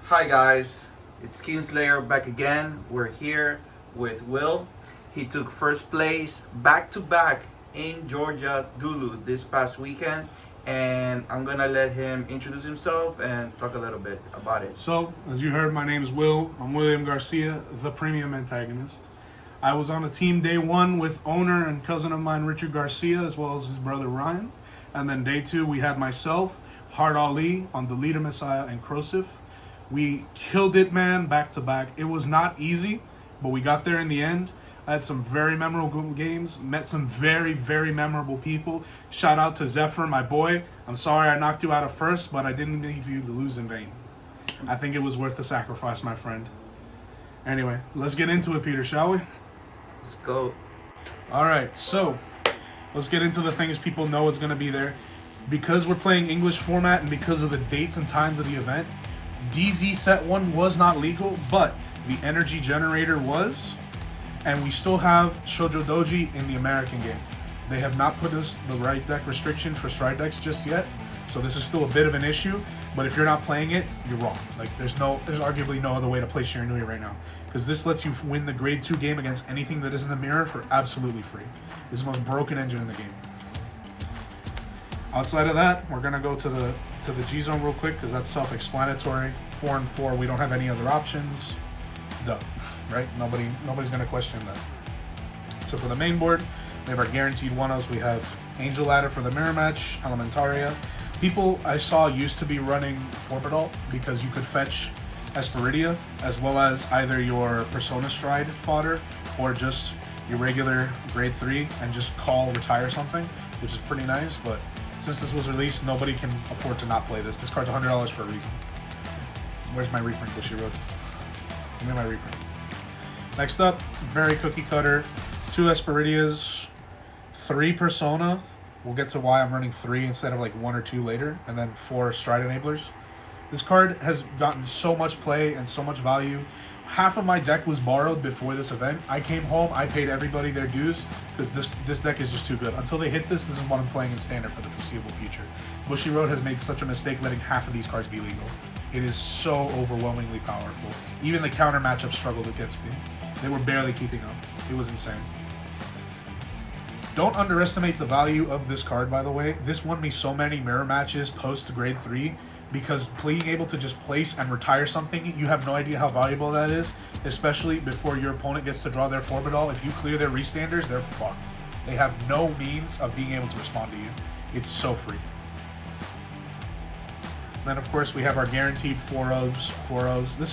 Hi guys, it's Kingslayer back again. We're here with Will. He took first place back to back in Georgia, Duluth this past weekend, and I'm gonna let him introduce himself and talk a little bit about it. So, as you heard, my name is Will. I'm William Garcia, the premium antagonist. I was on a team day one with owner and cousin of mine, Richard Garcia, as well as his brother Ryan. And then day two, we had myself, Hard Ali, on the Leader Messiah and Crosif. We killed it, man, back to back. It was not easy, but we got there in the end. I had some very memorable games, met some very, very memorable people. Shout out to Zephyr, my boy. I'm sorry I knocked you out of first, but I didn't need you to lose in vain. I think it was worth the sacrifice, my friend. Anyway, let's get into it, Peter, shall we? Let's go. All right, so let's get into the things people know is going to be there. Because we're playing English format and because of the dates and times of the event, DZ set 1 was not legal, but the energy generator was, and we still have Shoujo Doji in the American game. They have not put us the right deck restriction for stride decks just yet, so this is still a bit of an issue, but if you're not playing it, you're wrong. Like, there's arguably no other way to play Shiranui right now, because this lets you win the grade 2 game against anything that is in the mirror for absolutely free. It's the most broken engine in the game. Outside of that, we're gonna go to the G zone real quick because that's self-explanatory. 4 and 4, we don't have any other options. Duh, right? Nobody's gonna question that. So for the main board, we have our guaranteed 1-0s. We have Angel Ladder for the mirror match, Elementaria. People I saw used to be running Forbidalt because you could fetch Esperidia as well as either your Persona Stride fodder or just your regular grade 3 and just call retire something, which is pretty nice, but since this was released, nobody can afford to not play this. This card's $100 for a reason. Where's my reprint, Bushiroad? Give me my reprint. Next up, very cookie cutter. 2 Esperidias, 3 Persona. We'll get to why I'm running 3 instead of like 1 or 2 later. And then 4 Stride Enablers. This card has gotten so much play and so much value. Half of my deck was borrowed before this event. I came home, I paid everybody their dues because this deck is just too good. Until they hit this is what I'm playing in standard for the foreseeable future. Bushiroad has made such a mistake letting half of these cards be legal. It is so overwhelmingly powerful. Even the counter matchup struggled against me. They were barely keeping up. It was insane. Don't underestimate the value of this card, by the way. This won me so many mirror matches post grade 3 because being able to just place and retire something, you have no idea how valuable that is, especially before your opponent gets to draw their Forbidal. If you clear their restanders, they're fucked. They have no means of being able to respond to you. It's so free. Then, of course, we have our guaranteed 4-0s. This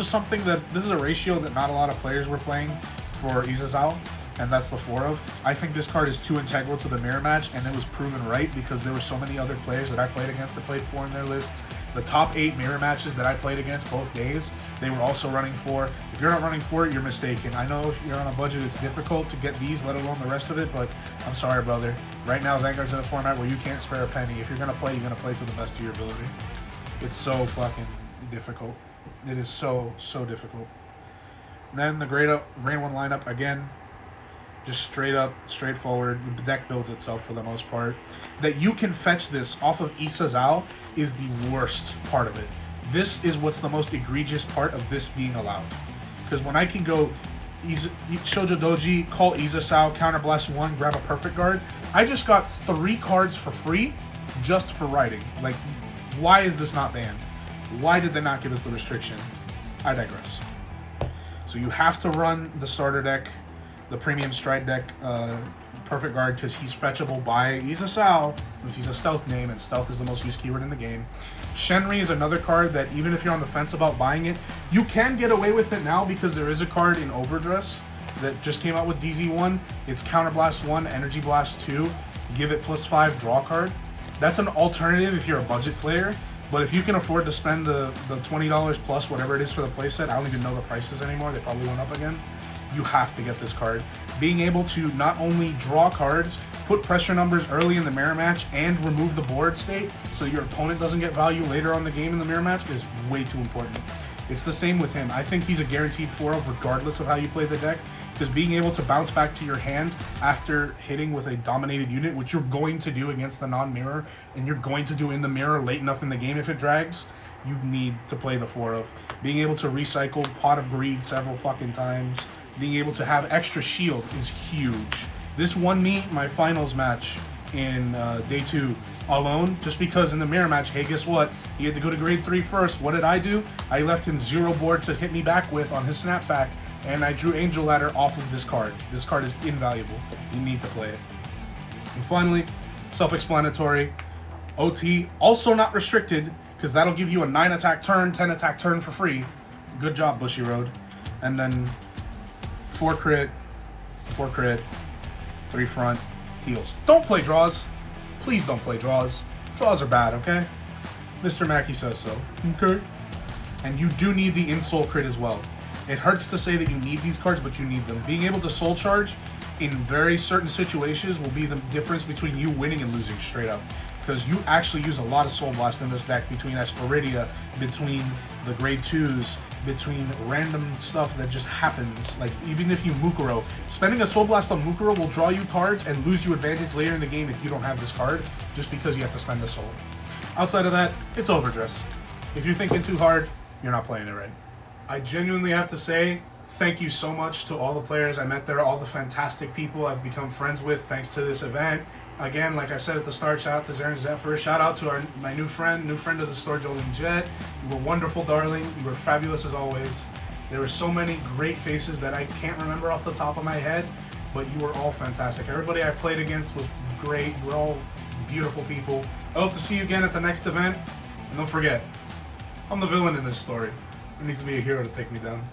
is a ratio that not a lot of players were playing for Izazao, and that's the 4-0. I think this card is too integral to the mirror match, and it was proven right because there were so many other players that I played against that played 4 in their lists. The top 8 mirror matches that I played against both days, they were also running 4. If you're not running 4, you're mistaken. I know if you're on a budget, it's difficult to get these, let alone the rest of it, but I'm sorry, brother. Right now, Vanguard's in a format where you can't spare a penny. If you're going to play, you're going to play to the best of your ability. It's so fucking difficult. It is so difficult. And then the grade 1 lineup, again, just straight up, straightforward. The deck builds itself for the most part. That you can fetch this off of Isazao is the worst part of it. This is what's the most egregious part of this being allowed. Because when I can go Shoujo Doji, call Isazao, counterblast 1, grab a perfect guard, I just got 3 cards for free just for writing. Like, why is this not banned? Why did they not give us the restriction? I digress. So you have to run the starter deck, the premium stride deck, perfect guard, because he's fetchable by Izasao, since he's a stealth name, and stealth is the most used keyword in the game. Shenri is another card that even if you're on the fence about buying it, you can get away with it now because there is a card in Overdress that just came out with DZ1. It's Counterblast 1, Energy Blast 2, give it +5, draw card. That's an alternative if you're a budget player, but if you can afford to spend the $20 plus whatever it is for the playset, I don't even know the prices anymore, they probably went up again, you have to get this card. Being able to not only draw cards, put pressure numbers early in the mirror match, and remove the board state so your opponent doesn't get value later on the game in the mirror match is way too important. It's the same with him. I think he's a guaranteed 4-0 regardless of how you play the deck, because being able to bounce back to your hand after hitting with a dominated unit, which you're going to do against the non-mirror, and you're going to do in the mirror late enough in the game if it drags, you need to play the 4 of. Being able to recycle Pot of Greed several fucking times, being able to have extra shield is huge. This won me my finals match in day 2 alone, just because in the mirror match, hey, guess what? He had to go to grade 3 first. What did I do? I left him 0 board to hit me back with on his snapback, and I drew Angel Ladder off of this card. This card is invaluable. You need to play it. And finally, self-explanatory, OT, also not restricted, because that'll give you a 9 attack turn, 10 attack turn for free. Good job, Bushy Road. And then 4 crit, 3 front, heals. Don't play draws. Please don't play draws. Draws are bad, okay? Mr. Mackey says so. Okay. And you do need the insole crit as well. It hurts to say that you need these cards, but you need them. Being able to soul charge in very certain situations will be the difference between you winning and losing straight up. Because you actually use a lot of Soul Blast in this deck, between Asperidia, between the grade 2s, between random stuff that just happens. Like, even if you Mukuro, spending a Soul Blast on Mukuro will draw you cards and lose you advantage later in the game if you don't have this card, just because you have to spend a soul. Outside of that, it's overdress. If you're thinking too hard, you're not playing it right. I genuinely have to say, thank you so much to all the players I met there, all the fantastic people I've become friends with thanks to this event. Again, like I said at the start, shout out to Zaren Zephyr. Shout out to my new friend of the store, Jolene Jet. You were wonderful, darling. You were fabulous as always. There were so many great faces that I can't remember off the top of my head, but you were all fantastic. Everybody I played against was great. We're all beautiful people. I hope to see you again at the next event. And don't forget, I'm the villain in this story. There needs to be a hero to take me down.